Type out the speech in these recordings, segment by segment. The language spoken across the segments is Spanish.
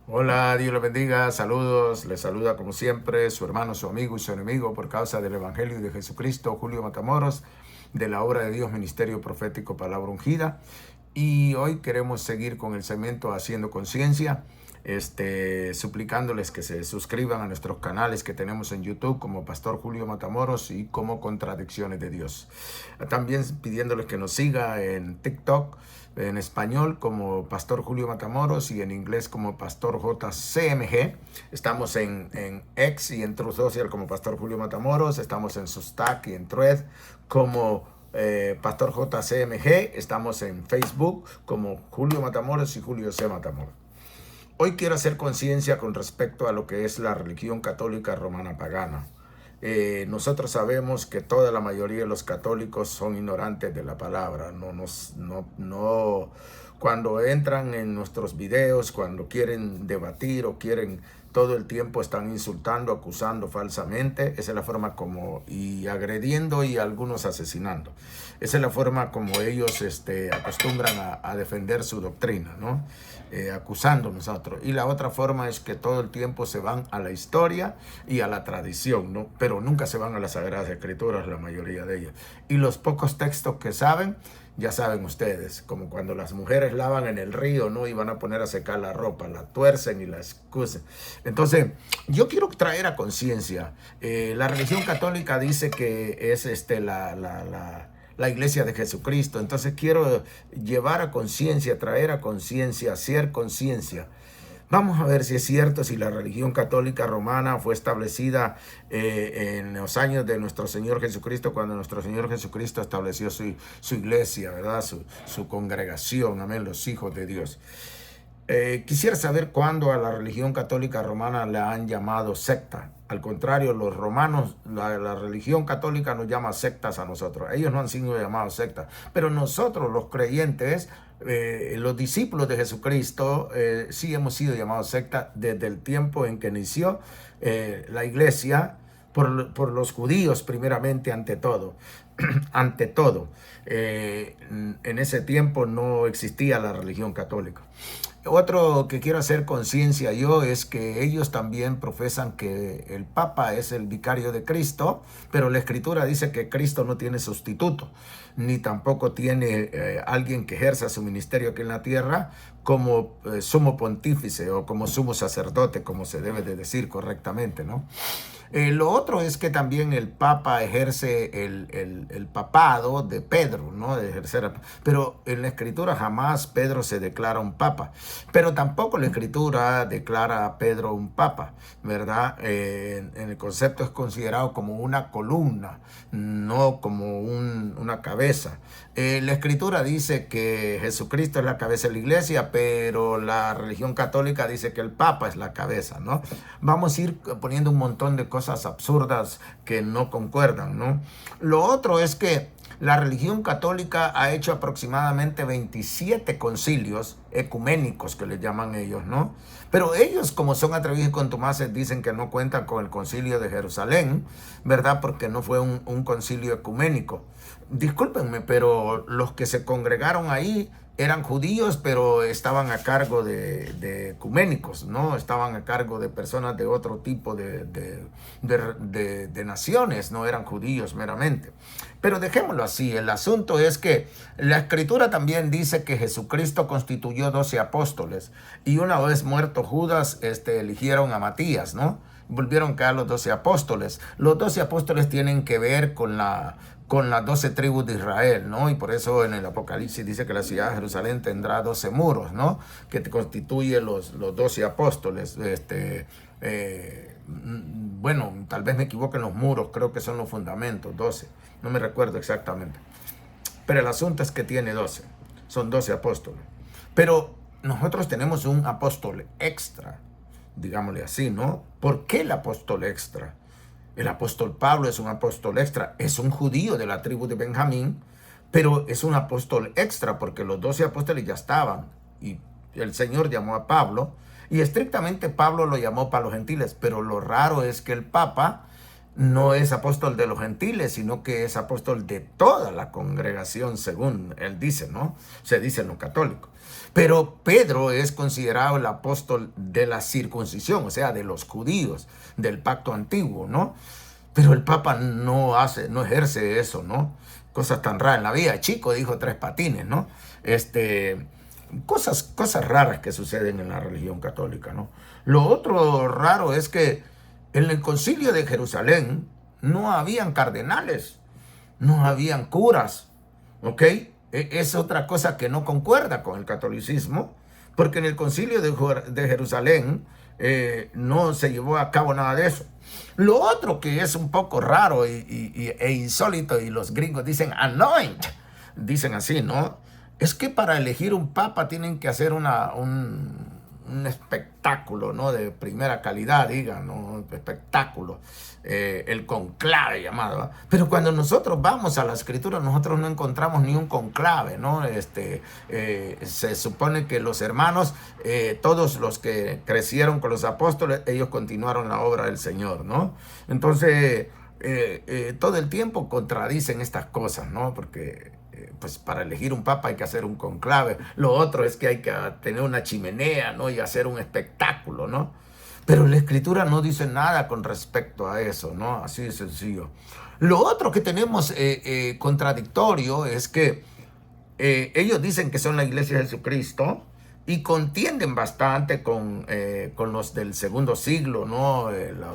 Hola, Dios les bendiga, saludos, les saluda como siempre su hermano, su amigo y su enemigo por causa del Evangelio de Jesucristo, Julio Matamoros, de la obra de Dios, Ministerio Profético Palabra Ungida. Y hoy queremos seguir con el segmento Haciendo Conciencia, suplicándoles que se suscriban a nuestros canales que tenemos en YouTube como Pastor Julio Matamoros y como Contradicciones de Dios. También pidiéndoles que nos siga en TikTok, en español como Pastor Julio Matamoros y en inglés como Pastor JCMG. Estamos en X y en Truth Social como Pastor Julio Matamoros. Estamos en Substack y en Thread como Pastor JCMG. Estamos en Facebook como Julio Matamoros y Julio C. Matamoros. Hoy quiero hacer conciencia con respecto a lo que es la religión católica romana pagana. Nosotros sabemos que toda la mayoría de los católicos son ignorantes de la palabra. Cuando entran en nuestros videos, cuando quieren debatir o quieren, todo el tiempo están insultando, acusando falsamente. Esa es la forma como, y agrediendo y algunos asesinando. Esa es la forma como ellos acostumbran a defender su doctrina, ¿no? Acusando a nosotros. Y la otra forma es que todo el tiempo se van a la historia y a la tradición, ¿no? Pero nunca se van a las Sagradas Escrituras, la mayoría de ellas. Y los pocos textos que saben, ya saben ustedes, como cuando las mujeres lavan en el río, ¿no? Y van a poner a secar la ropa, la tuercen y la excusen. Entonces, yo quiero traer a conciencia, la religión católica dice que es la iglesia de Jesucristo. Entonces quiero llevar a conciencia, traer a conciencia, hacer conciencia. Vamos a ver si es cierto, si la religión católica romana fue establecida en los años de nuestro Señor Jesucristo, cuando nuestro Señor Jesucristo estableció su iglesia, ¿verdad? Su congregación, amén, los hijos de Dios. Quisiera saber cuándo a la religión católica romana la han llamado secta. Al contrario, los romanos, la religión católica nos llama sectas a nosotros. Ellos no han sido llamados sectas. Pero nosotros, los creyentes, los discípulos de Jesucristo, sí hemos sido llamados sectas desde el tiempo en que inició la iglesia por los judíos primeramente ante todo. Ante todo, en ese tiempo no existía la religión católica. Otro que quiero hacer conciencia yo es que ellos también profesan que el Papa es el vicario de Cristo, pero la Escritura dice que Cristo no tiene sustituto, ni tampoco tiene alguien que ejerza su ministerio aquí en la tierra como sumo pontífice o como sumo sacerdote, como se debe de decir correctamente, ¿no? Lo otro es que también el Papa ejerce el papado de Pedro, ¿no? De ejercer, pero en la Escritura jamás Pedro se declara un Papa, pero tampoco la Escritura declara a Pedro un Papa, ¿verdad? En el concepto es considerado como una columna, no como una cabeza. La Escritura dice que Jesucristo es la cabeza de la iglesia, pero la religión católica dice que el Papa es la cabeza, ¿no? Vamos a ir poniendo un montón de cosas absurdas que no concuerdan, ¿no? Lo otro es que la religión católica ha hecho aproximadamente 27 concilios ecuménicos, que les llaman ellos, ¿no? Pero ellos, como son atrevidos y contumaces, dicen que no cuentan con el concilio de Jerusalén, ¿verdad? Porque no fue un concilio ecuménico. Discúlpenme, pero los que se congregaron ahí eran judíos, pero estaban a cargo de ecuménicos, ¿no? Estaban a cargo de personas de otro tipo de naciones, no eran judíos meramente. Pero dejémoslo así, el asunto es que la Escritura también dice que Jesucristo constituyó 12 apóstoles y una vez muerto Judas, eligieron a Matías, ¿no? Volvieron a quedar los 12 apóstoles. Los 12 apóstoles tienen que ver con las 12 tribus de Israel, ¿no? Y por eso en el Apocalipsis dice que la ciudad de Jerusalén tendrá 12 muros, ¿no? Que constituye los 12 apóstoles. Bueno, tal vez me equivoque en los muros, creo que son los fundamentos, 12. No me recuerdo exactamente. Pero el asunto es que tiene 12. Son 12 apóstoles. Pero nosotros tenemos un apóstol extra, digámosle así, ¿no? ¿Por qué el apóstol extra? El apóstol Pablo es un apóstol extra, es un judío de la tribu de Benjamín, pero es un apóstol extra porque los 12 apóstoles ya estaban y el Señor llamó a Pablo y estrictamente Pablo lo llamó para los gentiles, pero lo raro es que el Papa no es apóstol de los gentiles, sino que es apóstol de toda la congregación, según él dice, ¿no? Se dice en los católicos. Pero Pedro es considerado el apóstol de la circuncisión, o sea, de los judíos, del pacto antiguo, ¿no? Pero el Papa no ejerce eso, ¿no? Cosas tan raras. En la vida chico dijo 3 patines, ¿no? Cosas raras que suceden en la religión católica, ¿no? Lo otro raro es que en el concilio de Jerusalén no habían cardenales, no habían curas, ¿ok? Es otra cosa que no concuerda con el catolicismo, porque en el concilio de Jerusalén no se llevó a cabo nada de eso. Lo otro que es un poco raro e insólito, y los gringos dicen anoint, dicen así, ¿no? Es que para elegir un papa tienen que hacer un espectáculo, ¿no? De primera calidad, digan, ¿no? Espectáculo, el conclave llamado, ¿va? Pero cuando nosotros vamos a la escritura, nosotros no encontramos ni un conclave, ¿no? Se supone que los hermanos, todos los que crecieron con los apóstoles, ellos continuaron la obra del Señor, ¿no? Entonces, todo el tiempo contradicen estas cosas, ¿no? Porque pues para elegir un papa hay que hacer un conclave. Lo otro es que hay que tener una chimenea, ¿no? Y hacer un espectáculo, ¿no? Pero la escritura no dice nada con respecto a eso, ¿no? Así de sencillo. Lo otro que tenemos contradictorio es que ellos dicen que son la iglesia de Jesucristo y contienden bastante con los del segundo siglo, ¿no?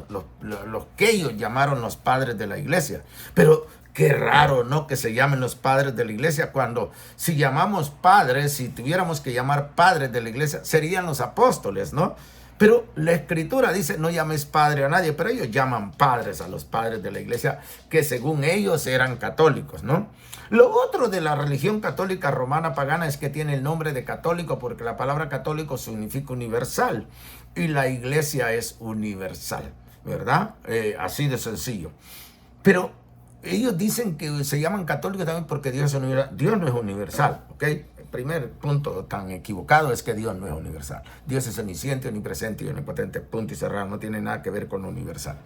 Los que ellos llamaron los padres de la iglesia. Pero qué raro, ¿no? Que se llamen los padres de la iglesia, cuando si llamamos padres, si tuviéramos que llamar padres de la iglesia, serían los apóstoles, ¿no? Pero la escritura dice, no llames padre a nadie, pero ellos llaman padres a los padres de la iglesia, que según ellos eran católicos, ¿no? Lo otro de la religión católica romana pagana es que tiene el nombre de católico porque la palabra católico significa universal y la iglesia es universal, ¿verdad? Así de sencillo. Pero ellos dicen que se llaman católicos también porque Dios es universal. Dios no es universal, ¿ok? El primer punto tan equivocado es que Dios no es universal. Dios es omnisciente, omnipresente y omnipotente, punto y cerrado. No tiene nada que ver con lo universal.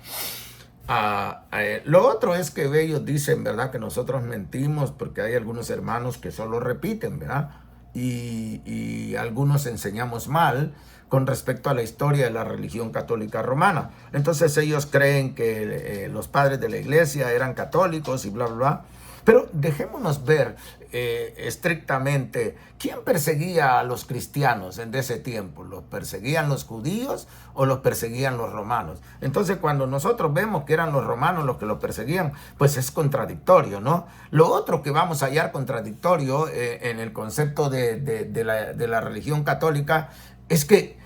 Lo otro es que ellos dicen, ¿verdad?, que nosotros mentimos porque hay algunos hermanos que solo repiten, ¿verdad? Y algunos enseñamos mal con respecto a la historia de la religión católica romana. Entonces ellos creen que los padres de la iglesia eran católicos y bla, bla, bla. Pero dejémonos ver estrictamente quién perseguía a los cristianos en ese tiempo. ¿Los perseguían los judíos o los perseguían los romanos? Entonces cuando nosotros vemos que eran los romanos los que los perseguían, pues es contradictorio, ¿no? Lo otro que vamos a hallar contradictorio en el concepto de la religión católica es que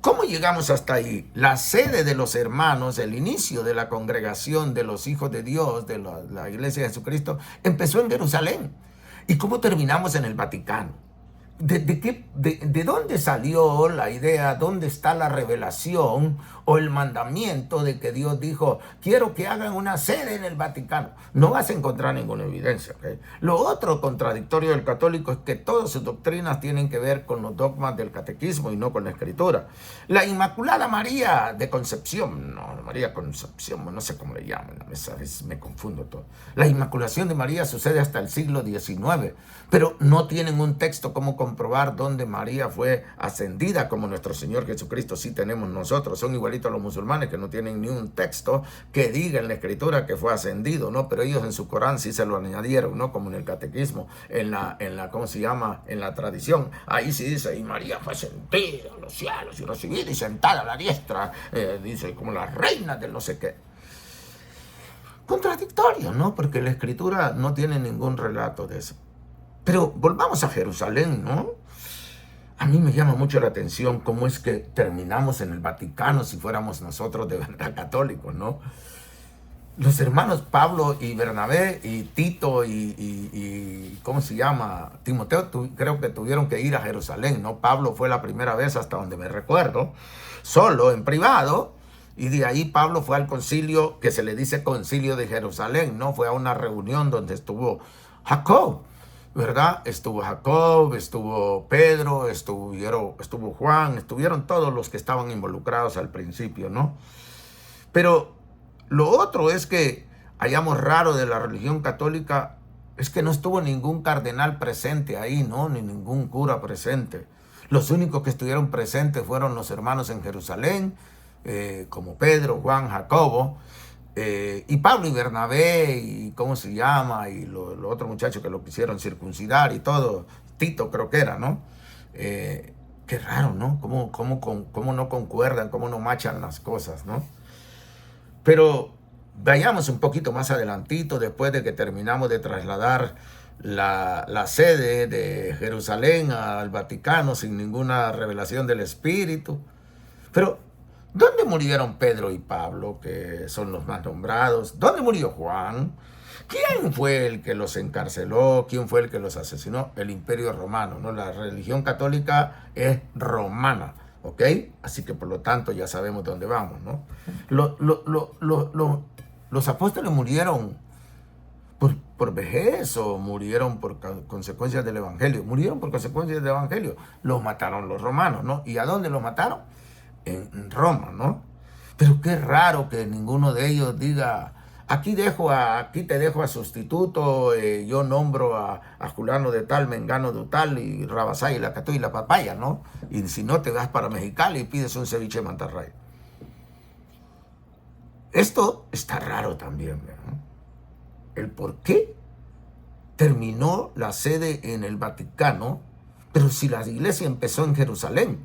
¿cómo llegamos hasta ahí? La sede de los hermanos, el inicio de la congregación de los hijos de Dios, de la iglesia de Jesucristo, empezó en Jerusalén. ¿Y cómo terminamos en el Vaticano? ¿De dónde salió la idea? ¿Dónde está la revelación o el mandamiento de que Dios dijo, quiero que hagan una sede en el Vaticano? No vas a encontrar ninguna evidencia, ¿okay? Lo otro contradictorio del católico es que todas sus doctrinas tienen que ver con los dogmas del catequismo y no con la escritura. La Inmaculada María de Concepción, no, María Concepción, no sé cómo le llaman, a veces me confundo todo. La Inmaculación de María sucede hasta el siglo XIX, pero no tienen un texto como comprobar dónde María fue ascendida como nuestro Señor Jesucristo. Sí tenemos nosotros. Son igualitos a los musulmanes que no tienen ni un texto que diga en la escritura que fue ascendido, ¿no? Pero ellos en su Corán sí se lo añadieron, ¿no? Como en el catequismo, en la ¿cómo se llama? En la tradición. Ahí sí dice, y María fue ascendida a los cielos y recibida y sentada a la diestra, dice, como la reina del no sé qué. Contradictorio, ¿no? Porque la escritura no tiene ningún relato de eso. Pero volvamos a Jerusalén, ¿no? A mí me llama mucho la atención cómo es que terminamos en el Vaticano si fuéramos nosotros de verdad católicos, ¿no? Los hermanos Pablo y Bernabé y Tito y ¿cómo se llama? Timoteo, creo que tuvieron que ir a Jerusalén, ¿no? Pablo fue la primera vez, hasta donde me recuerdo, solo, en privado, y de ahí Pablo fue al concilio, que se le dice concilio de Jerusalén, ¿no? Fue a una reunión donde estuvo Jacob, ¿verdad? Estuvo Jacob, estuvo Pedro, estuvo Juan, estuvieron todos los que estaban involucrados al principio, ¿no? Pero Lo otro es que hallamos raro de la religión católica es que no estuvo ningún cardenal presente ahí, ¿no? Ni ningún cura presente. Los únicos que estuvieron presentes fueron los hermanos en Jerusalén, como Pedro, Juan, Jacobo, y Pablo y Bernabé, y ¿cómo se llama? Y los otros muchachos que lo quisieron circuncidar y todo. Tito creo que era, ¿no? Qué raro, ¿no? ¿Cómo no concuerdan, cómo no machan las cosas, ¿no? Pero vayamos un poquito más adelantito, después de que terminamos de trasladar la sede de Jerusalén al Vaticano sin ninguna revelación del Espíritu. Pero, ¿dónde murieron Pedro y Pablo, que son los más nombrados? ¿Dónde murió Juan? ¿Quién fue el que los encarceló? ¿Quién fue el que los asesinó? El Imperio Romano, ¿no? La religión católica es romana, ¿ok? Así que por lo tanto ya sabemos dónde vamos, ¿no? Los apóstoles murieron por vejez o murieron por consecuencias del Evangelio. Murieron por consecuencias del Evangelio. Los mataron los romanos, ¿no? ¿Y a dónde los mataron? En Roma, ¿no? Pero qué raro que ninguno de ellos diga: aquí te dejo a sustituto, yo nombro a Julano de tal, Mengano de tal, y Rabasay, la Catuy y la Papaya, ¿no? Y si no, te vas para Mexicali y pides un ceviche de mantarraya. Esto está raro también, ¿no? El por qué terminó la sede en el Vaticano, pero si la iglesia empezó en Jerusalén.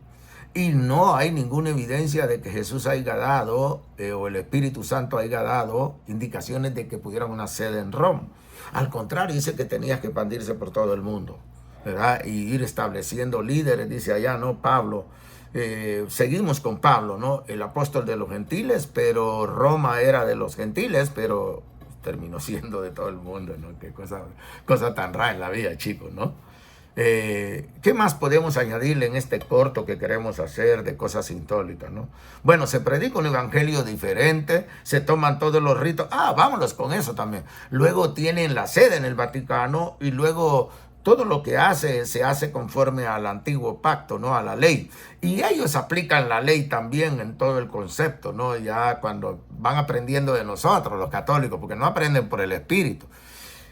Y no hay ninguna evidencia de que Jesús haya dado, o el Espíritu Santo haya dado indicaciones de que pudieran una sede en Roma. Al contrario, dice que tenía que expandirse por todo el mundo, ¿verdad? Y ir estableciendo líderes, dice allá, ¿no? Pablo. Seguimos con Pablo, ¿no? El apóstol de los gentiles, pero Roma era de los gentiles, pero terminó siendo de todo el mundo, ¿no? Qué cosa tan rara en la vida, chicos, ¿no? ¿Qué más podemos añadirle en este corto que queremos hacer de cosas insólitas, ¿no? Bueno, se predica un evangelio diferente, se toman todos los ritos. Vámonos con eso también. Luego tienen la sede en el Vaticano y luego todo lo que se hace conforme al antiguo pacto, ¿no? A la ley. Y ellos aplican la ley también en todo el concepto, ¿no? Ya cuando van aprendiendo de nosotros, los católicos, porque no aprenden por el Espíritu.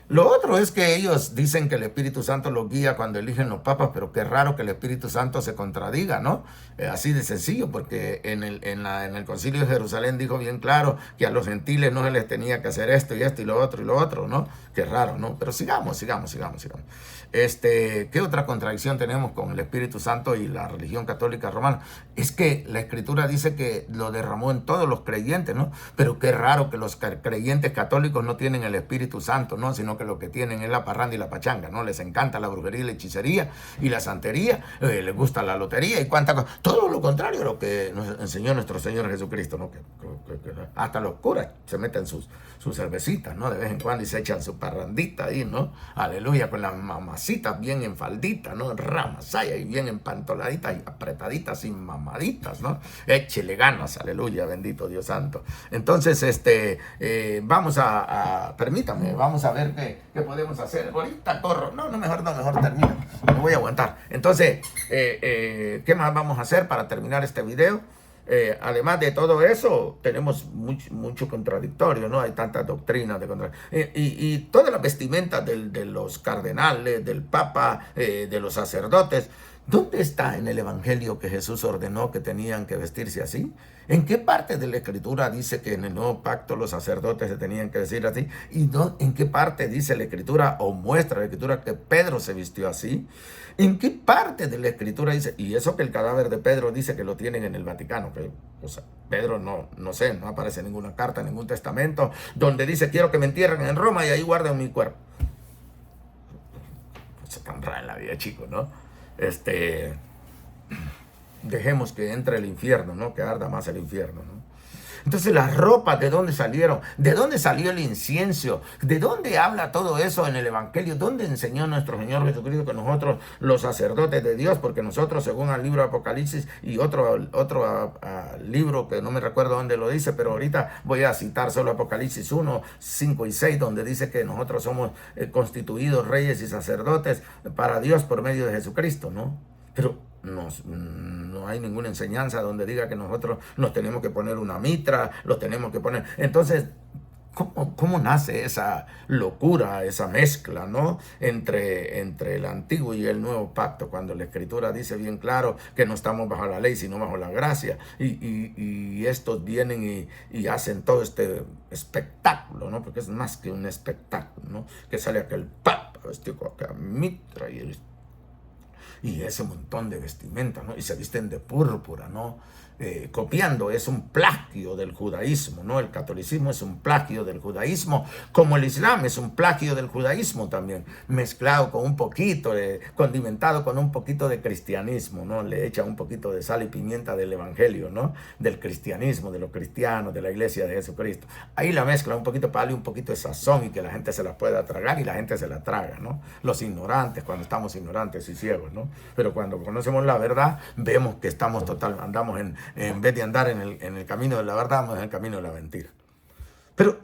Lo otro es que ellos dicen que el Espíritu Santo los guía cuando eligen los papas, pero qué raro que el Espíritu Santo se contradiga, ¿no? Así de sencillo, porque en el Concilio de Jerusalén dijo bien claro que a los gentiles no se les tenía que hacer esto y esto y lo otro, ¿no? Qué raro, ¿no? Pero sigamos. ¿Qué otra contradicción tenemos con el Espíritu Santo y la religión católica romana? Es que la Escritura dice que lo derramó en todos los creyentes, ¿no? Pero qué raro que los creyentes católicos no tienen el Espíritu Santo, ¿no? Sino que lo que tienen es la parranda y la pachanga, ¿no? Les encanta la brujería y la hechicería y la santería, les gusta la lotería y cuánta cosa. Todo lo contrario a lo que nos enseñó nuestro Señor Jesucristo, ¿no? Que hasta los curas se meten sus cervecitas, ¿no? De vez en cuando y se echan su parrandita ahí, ¿no? Aleluya, con las mamacitas bien en faldita, ¿no? Ramasaya y bien empantoladitas y apretaditas y mamaditas, ¿no? Échele ganas, aleluya, bendito Dios santo. Entonces, permítame, vamos a ver qué podemos hacer. Ahorita corro, mejor termino, me voy a aguantar. Entonces, ¿qué más vamos a hacer para terminar este video? Además de todo eso, tenemos mucho contradictorio, ¿no? Hay tantas doctrinas y todas las vestimentas de los cardenales, del papa, de los sacerdotes. ¿Dónde está en el evangelio que Jesús ordenó que tenían que vestirse así? ¿En qué parte de la Escritura dice que en el nuevo pacto los sacerdotes se tenían que vestir así? ¿Y en qué parte dice la Escritura o muestra la Escritura que Pedro se vistió así? ¿En qué parte de la Escritura dice? Y eso que el cadáver de Pedro dice que lo tienen en el Vaticano, que Pedro no aparece en ninguna carta, en ningún testamento, donde dice quiero que me entierren en Roma y ahí guarden mi cuerpo. Cosa tan rara en la vida, chicos, ¿no? Dejemos que entre el infierno, ¿no? Que arda más el infierno, ¿no? Entonces las ropas, ¿de dónde salieron? ¿De dónde salió el incienso? ¿De dónde habla todo eso en el Evangelio? ¿Dónde enseñó nuestro Señor Jesucristo que nosotros, los sacerdotes de Dios, porque nosotros, según el libro de Apocalipsis y otro libro que no me recuerdo dónde lo dice, pero ahorita voy a citar solo Apocalipsis 1, 5 y 6, donde dice que nosotros somos constituidos reyes y sacerdotes para Dios por medio de Jesucristo, ¿no? Pero no hay ninguna enseñanza donde diga que nosotros nos tenemos que poner una mitra, los tenemos que poner. Entonces, ¿cómo nace esa locura, esa mezcla, ¿no? entre el antiguo y el nuevo pacto, cuando la Escritura dice bien claro que no estamos bajo la ley, sino bajo la gracia, y estos vienen y hacen todo este espectáculo, ¿no? Porque es más que un espectáculo, ¿no? Que sale aquel papa vestido con aquella mitra y ese montón de vestimenta, ¿no? Y se visten de púrpura, ¿no? Copiando, es un plagio del judaísmo, ¿no? El catolicismo es un plagio del judaísmo, como el islam es un plagio del judaísmo también, mezclado con un poquito, condimentado con un poquito de cristianismo, ¿no? Le echa un poquito de sal y pimienta del evangelio, ¿no? Del cristianismo, de los cristianos, de la iglesia de Jesucristo. Ahí la mezcla un poquito para darle un poquito de sazón y que la gente se la pueda tragar, y la gente se la traga, ¿no? Los ignorantes, cuando estamos ignorantes y ciegos, ¿no? Pero cuando conocemos la verdad, vemos que andamos en vez de andar en el camino de la verdad, andamos en el camino de la mentira. Pero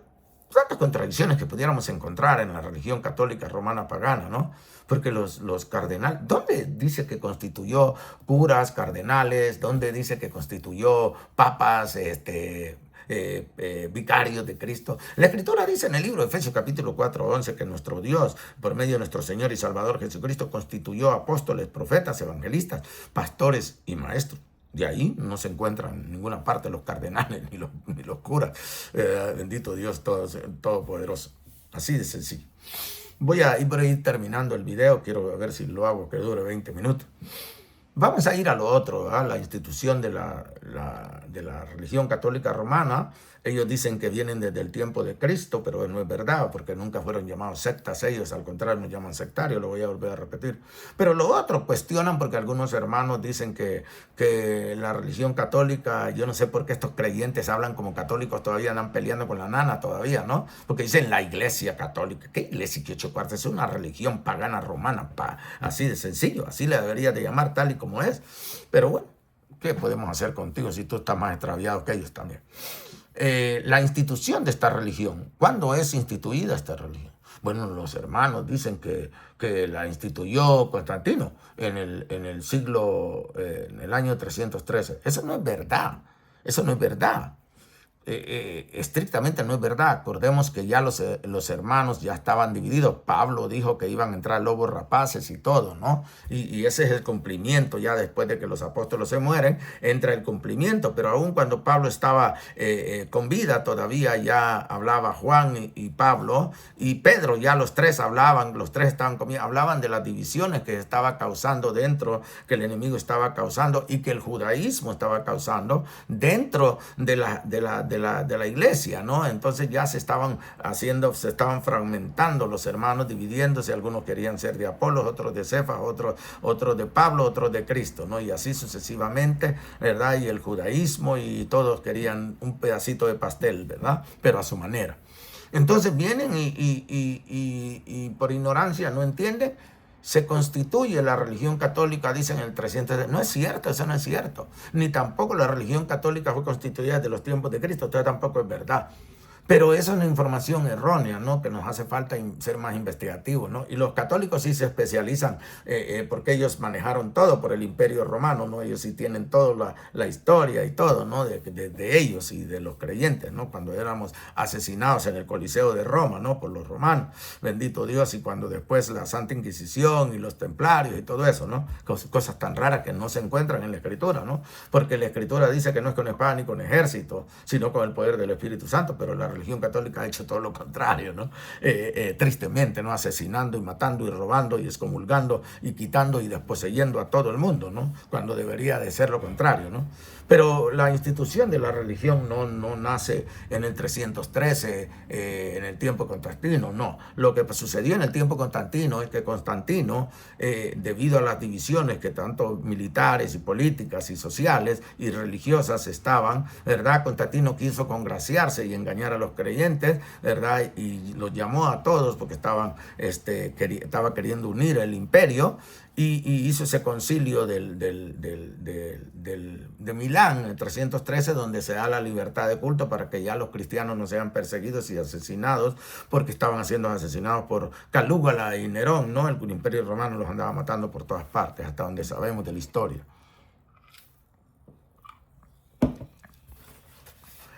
tantas contradicciones que pudiéramos encontrar en la religión católica romana pagana, ¿no? Porque los cardenales, ¿dónde dice que constituyó curas, cardenales? ¿Dónde dice que constituyó papas, vicarios de Cristo? La Escritura dice en el libro de Efesios capítulo 4:11 que nuestro Dios, por medio de nuestro Señor y Salvador Jesucristo, constituyó apóstoles, profetas, evangelistas, pastores y maestros. De ahí no se encuentran en ninguna parte los cardenales ni los curas. Bendito Dios Todopoderoso. Así de sencillo. Voy a ir terminando el video. Quiero ver si lo hago que dure 20 minutos. Vamos a ir a lo otro, a la institución de la religión católica romana. Ellos dicen que vienen desde el tiempo de Cristo, pero no es verdad, porque nunca fueron llamados sectas ellos, al contrario, nos llaman sectarios, lo voy a volver a repetir. Pero lo otro cuestionan porque algunos hermanos dicen que la religión católica, yo no sé por qué estos creyentes hablan como católicos, todavía andan peleando con la nana todavía, ¿no? Porque dicen la iglesia católica. ¿Qué iglesia que 8 cuartos? Es una religión pagana romana, así de sencillo, así le debería de llamar tal y como es. Pero bueno, ¿qué podemos hacer contigo si tú estás más extraviado que ellos también? La institución de esta religión. ¿Cuándo es instituida esta religión? Bueno, los hermanos dicen que la instituyó Constantino en el año 313. Eso no es verdad. Eso no es verdad. Estrictamente no es verdad. Acordemos que ya los hermanos ya estaban divididos. Pablo dijo que iban a entrar lobos rapaces y todo, ¿no? Y ese es el cumplimiento. Ya después de que los apóstoles se mueren, entra el cumplimiento. Pero aún cuando Pablo estaba con vida, todavía ya hablaba Juan y Pablo y Pedro. Ya los tres hablaban, los tres estaban comiendo, hablaban de las divisiones que estaba causando dentro, que el enemigo estaba causando y que el judaísmo estaba causando dentro de la iglesia, ¿no? Entonces ya se estaban fragmentando los hermanos, dividiéndose. Algunos querían ser de Apolos, otros de Cefas, otros de Pablo, otros de Cristo, ¿no? Y así sucesivamente, ¿verdad? Y el judaísmo, y todos querían un pedacito de pastel, ¿verdad? Pero a su manera. Entonces vienen y por ignorancia no entienden. Se constituye la religión católica, dicen en el 300. No es cierto, eso no es cierto. Ni tampoco la religión católica fue constituida desde los tiempos de Cristo. Esto tampoco es verdad. Pero eso es una información errónea, ¿no? Que nos hace falta ser más investigativos, ¿no? Y los católicos sí se especializan porque ellos manejaron todo por el Imperio Romano, ¿no? Ellos sí tienen toda la historia y todo, ¿no? De ellos y de los creyentes, ¿no? Cuando éramos asesinados en el Coliseo de Roma, ¿no? Por los romanos, bendito Dios. Y cuando después la Santa Inquisición y los templarios y todo eso, ¿no? Cosas tan raras que no se encuentran en la Escritura, ¿no? Porque la Escritura dice que no es con espada ni con ejército, sino con el poder del Espíritu Santo. Pero la religión católica ha hecho todo lo contrario, ¿no? Tristemente, ¿no? Asesinando y matando y robando y excomulgando y quitando y desposeyendo a todo el mundo, ¿no? Cuando debería de ser lo contrario, ¿no? Pero la institución de la religión no nace en el 313, en el tiempo de Constantino, no. Lo que sucedió en el tiempo de Constantino es que Constantino, debido a las divisiones que tanto militares y políticas y sociales y religiosas estaban, ¿verdad? Constantino quiso congraciarse y engañar a los los creyentes, ¿verdad? Y los llamó a todos porque estaba queriendo unir el imperio, y hizo ese concilio de Milán, en 313, donde se da la libertad de culto para que ya los cristianos no sean perseguidos y asesinados, porque estaban siendo asesinados por Calígula y Nerón, ¿no? El imperio romano los andaba matando por todas partes, hasta donde sabemos de la historia.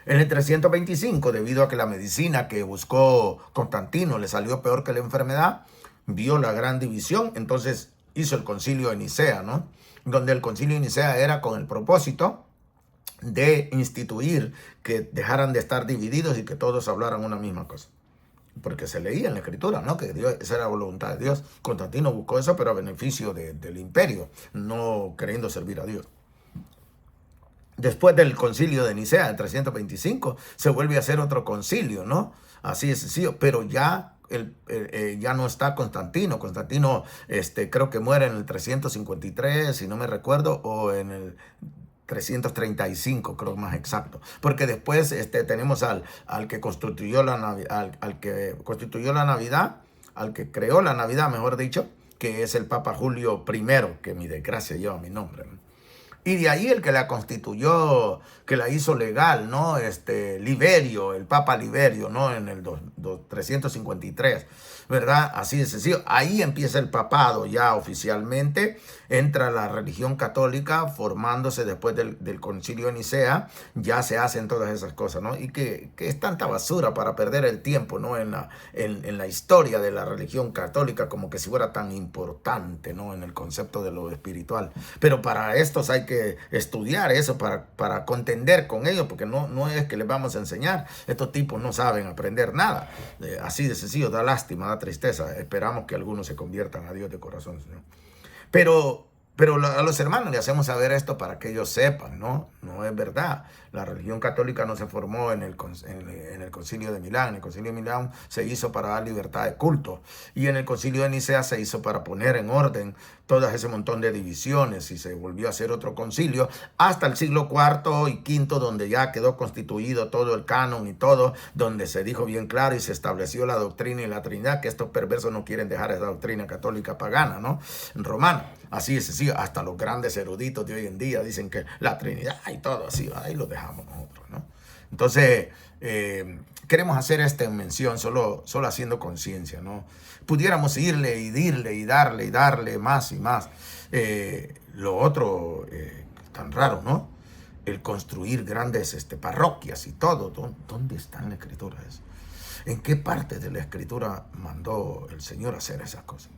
En el 325, debido a que la medicina que buscó Constantino le salió peor que la enfermedad, vio la gran división, entonces hizo el concilio de Nicea, ¿no? Donde el concilio de Nicea era con el propósito de instituir que dejaran de estar divididos y que todos hablaran una misma cosa. Porque se leía en la escritura, ¿no? Que Dios, esa era la voluntad de Dios. Constantino buscó eso, pero a beneficio del imperio, no queriendo servir a Dios. Después del concilio de Nicea, en 325, se vuelve a hacer otro concilio, ¿no? Así es sencillo, pero ya ya no está Constantino. Constantino creo que muere en el 353, si no me recuerdo, o en el 335, creo más exacto. Porque después tenemos al que constituyó la Navidad, al que creó la Navidad, mejor dicho, que es el Papa Julio I, que mi desgracia lleva mi nombre, ¿no? Y de ahí el que la constituyó, que la hizo legal, ¿no? Liberio, el Papa Liberio, ¿no? En el 353, ¿verdad? Así de sencillo. Ahí empieza el papado ya oficialmente. Entra la religión católica formándose después del concilio de Nicea. Ya se hacen todas esas cosas, ¿no? Y que es tanta basura para perder el tiempo, ¿no? En la historia de la religión católica, como que si fuera tan importante, ¿no? En el concepto de lo espiritual. Pero para estos hay que estudiar eso para contender con ellos, porque no es que les vamos a enseñar. Estos tipos no saben aprender nada. Así de sencillo, da lástima, da tristeza. Esperamos que algunos se conviertan a Dios de corazón, ¿no? Pero a los hermanos le hacemos saber esto para que ellos sepan, ¿no? No es verdad. La religión católica no se formó en el concilio de Milán. En el concilio de Milán se hizo para dar libertad de culto. Y en el concilio de Nicea se hizo para poner en orden todas ese montón de divisiones, y se volvió a hacer otro concilio hasta el siglo IV y V, donde ya quedó constituido todo el canon y todo, donde se dijo bien claro y se estableció la doctrina y la Trinidad, que estos perversos no quieren dejar esa doctrina católica pagana, ¿no? Romana. Así es, sí, hasta los grandes eruditos de hoy en día dicen que la Trinidad y todo así, ahí lo dejamos nosotros, ¿no? Entonces, queremos hacer esta mención solo haciendo conciencia, ¿no? Pudiéramos irle y darle más y más. Lo otro, tan raro, ¿no? El construir grandes parroquias y todo. ¿Dónde está en la escritura eso? ¿En qué parte de la escritura mandó el Señor hacer esas cosas?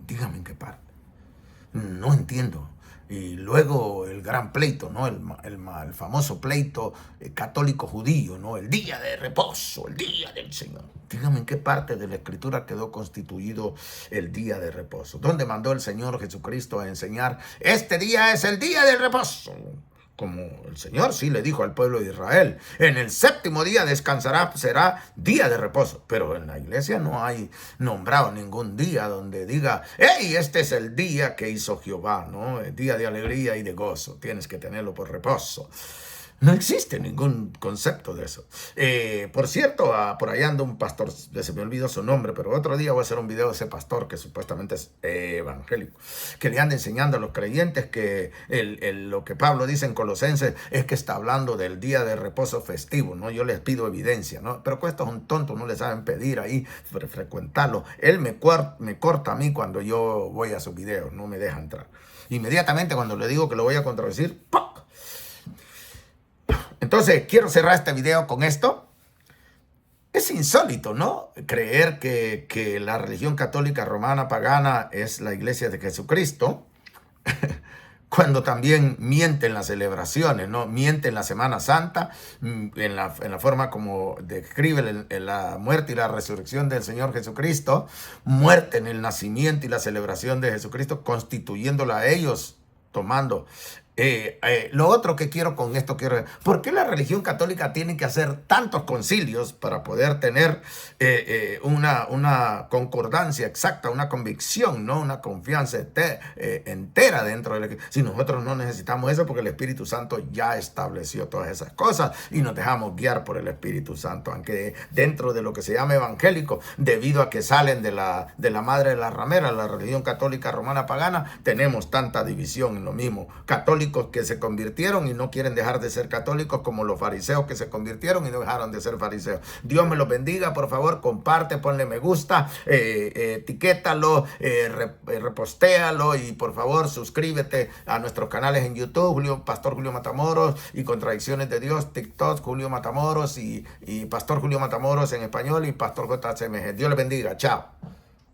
Dígame en qué parte. No entiendo. Y luego el gran pleito, ¿no? El famoso pleito católico-judío, ¿no? El día de reposo, el día del Señor. Dígame en qué parte de la escritura quedó constituido el día de reposo. ¿Dónde mandó el Señor Jesucristo a enseñar? Este día es el día del reposo. Como el Señor sí le dijo al pueblo de Israel, en el séptimo día descansará, será día de reposo. Pero en la iglesia no hay nombrado ningún día donde diga, hey, este es el día que hizo Jehová, ¿no? El día de alegría y de gozo, tienes que tenerlo por reposo. No existe ningún concepto de eso. Por cierto, por allá anda un pastor, se me olvidó su nombre, pero otro día voy a hacer un video de ese pastor que supuestamente es evangélico, que le anda enseñando a los creyentes que lo que Pablo dice en Colosenses es que está hablando del día de reposo festivo, ¿no? Yo les pido evidencia, ¿no? Pero estos son tontos, no les saben pedir ahí, frecuentarlo. Él me corta a mí cuando yo voy a su video, no me deja entrar. Inmediatamente cuando le digo que lo voy a contradecir, ¡pum! Entonces, quiero cerrar este video con esto. Es insólito, ¿no? Creer que la religión católica romana pagana es la iglesia de Jesucristo, cuando también mienten las celebraciones, ¿no? Mienten la Semana Santa, en la forma como describe la muerte y la resurrección del Señor Jesucristo, muerten el nacimiento y la celebración de Jesucristo, constituyéndola a ellos, tomando Lo otro que quiero con esto, ¿por qué la religión católica tiene que hacer tantos concilios para poder tener una concordancia exacta, una convicción, ¿no? Una confianza entera dentro de la iglesia? Si nosotros no necesitamos eso, porque el Espíritu Santo ya estableció todas esas cosas y nos dejamos guiar por el Espíritu Santo, aunque dentro de lo que se llama evangélico, debido a que salen de la madre de la ramera, la religión católica romana pagana, tenemos tanta división en lo mismo. Católicos que se convirtieron y no quieren dejar de ser católicos, como los fariseos que se convirtieron y no dejaron de ser fariseos. Dios me los bendiga. Por favor, comparte, ponle me gusta, etiquétalo, repostéalo, y por favor suscríbete a nuestros canales en YouTube, Pastor Julio Matamoros, y Contradicciones de Dios, TikTok, Julio Matamoros, y Pastor Julio Matamoros en español, y Pastor JCMG. Dios les bendiga. Chao.